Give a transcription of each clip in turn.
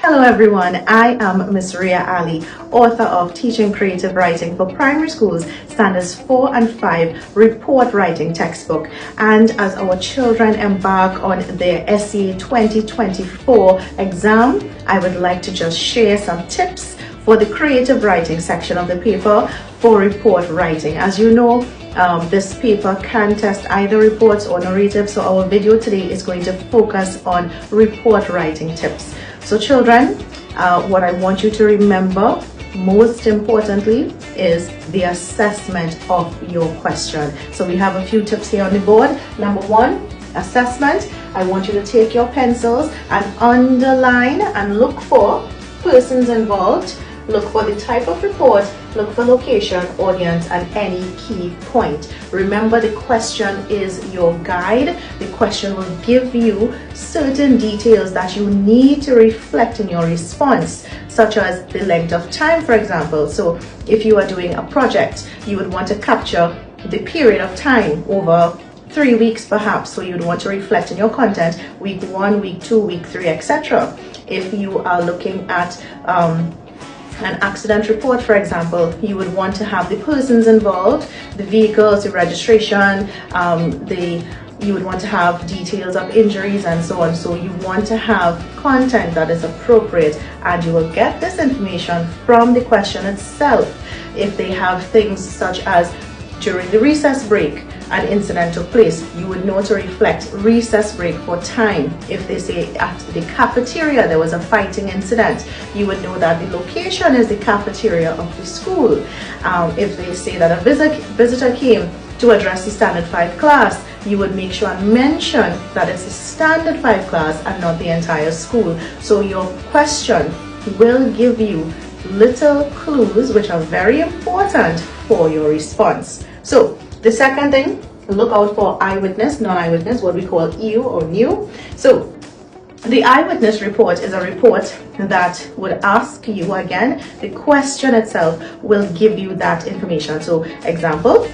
Hello everyone, I am Miss Ria Ali, author of Teaching Creative Writing for Primary Schools Standards 4 and 5 Report Writing Textbook. And as our children embark on their SEA 2024 exam, I would like to just share some tips for the creative writing section of the paper for report writing. As you know, this paper can test either reports or narrative, so our video today is going to focus on report writing tips. So children, what I want you to remember most importantly is the assessment of your question. So we have a few tips here on the board. Number one, assessment. I want you to take your pencils and underline and look for persons involved. Look for the type of report, look for location, audience, and any key point. Remember, the question is your guide. The question will give you certain details that you need to reflect in your response, such as the length of time, for example. So if you are doing a project, you would want to capture the period of time over 3 weeks perhaps, so you'd want to reflect in your content week 1, week 2, week 3, etc. If you are looking at an accident report, for example, you would want to have the persons involved, the vehicles, the registration, you would want to have details of injuries and so on. So you want to have content that is appropriate, and you will get this information from the question itself. If they have things such as during the recess break, an incident took place, you would know to reflect recess break for time. If they say at the cafeteria there was a fighting incident, you would know that the location is the cafeteria of the school. If they say that a visitor came to address the standard 5 class, you would make sure and mention that it's the standard 5 class and not the entire school. So your question will give you little clues which are very important for your response. So the second thing, look out for eyewitness, non-eyewitness, what we call EW or new. So the eyewitness report is a report that would ask you, again, the question itself will give you that information. So example,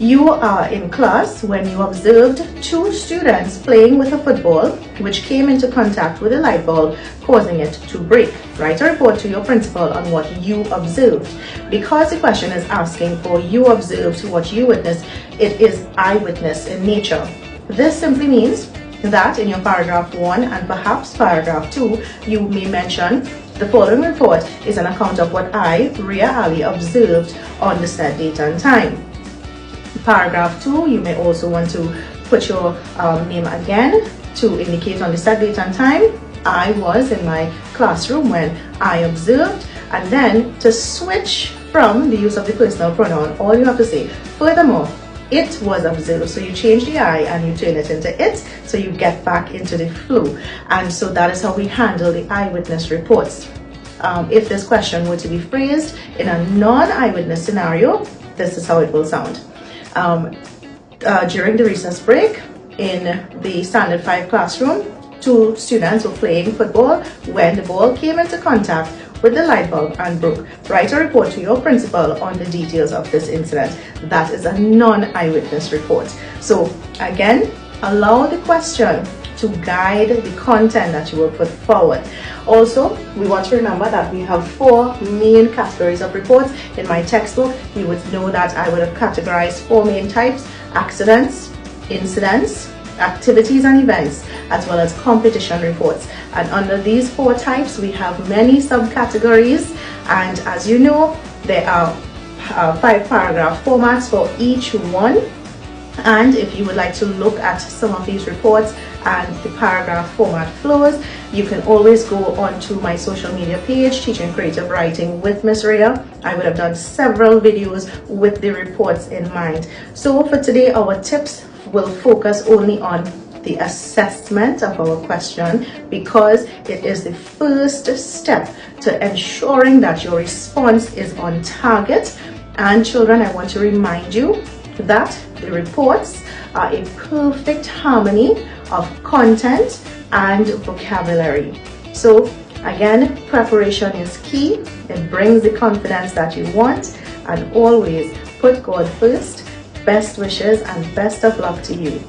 you are in class when you observed 2 students playing with a football which came into contact with a light bulb, causing it to break. Write a report to your principal on what you observed. Because the question is asking for you observed, what you witnessed, it is eyewitness in nature. This simply means that in your paragraph 1 and perhaps paragraph 2, you may mention the following report is an account of what I, Ria Ali, observed on the said date and time. Paragraph 2, you may also want to put your name again to indicate on the set date and time. I was in my classroom when I observed, and then to switch from the use of the personal pronoun, all you have to say, furthermore, it was observed. So you change the I and you turn it into it, so you get back into the flow. And so that is how we handle the eyewitness reports. If this question were to be phrased in a non-eyewitness scenario, this is how it will sound. During the recess break in the standard 5 classroom, 2 students were playing football when the ball came into contact with the light bulb and broke. Write a report to your principal on the details of this incident. That is a non-eyewitness report. So again, allow the question to guide the content that you will put forward. Also, we want to remember that we have 4 main categories of reports. In my textbook, you would know that I would have categorized 4 main types: accidents, incidents, activities and events, as well as competition reports. And under these 4 types, we have many subcategories. And as you know, there are 5 paragraph formats for each one. And if you would like to look at some of these reports and the paragraph format flows, you can always go onto my social media page, Teaching Creative Writing with Miss Ria. I would have done several videos with the reports in mind. So for today, our tips will focus only on the assessment of our question, because it is the first step to ensuring that your response is on target. And children, I want to remind you that the reports are a perfect harmony of content and vocabulary. So again, preparation is key. It brings the confidence that you want, and always put God first. Best wishes and best of luck to you.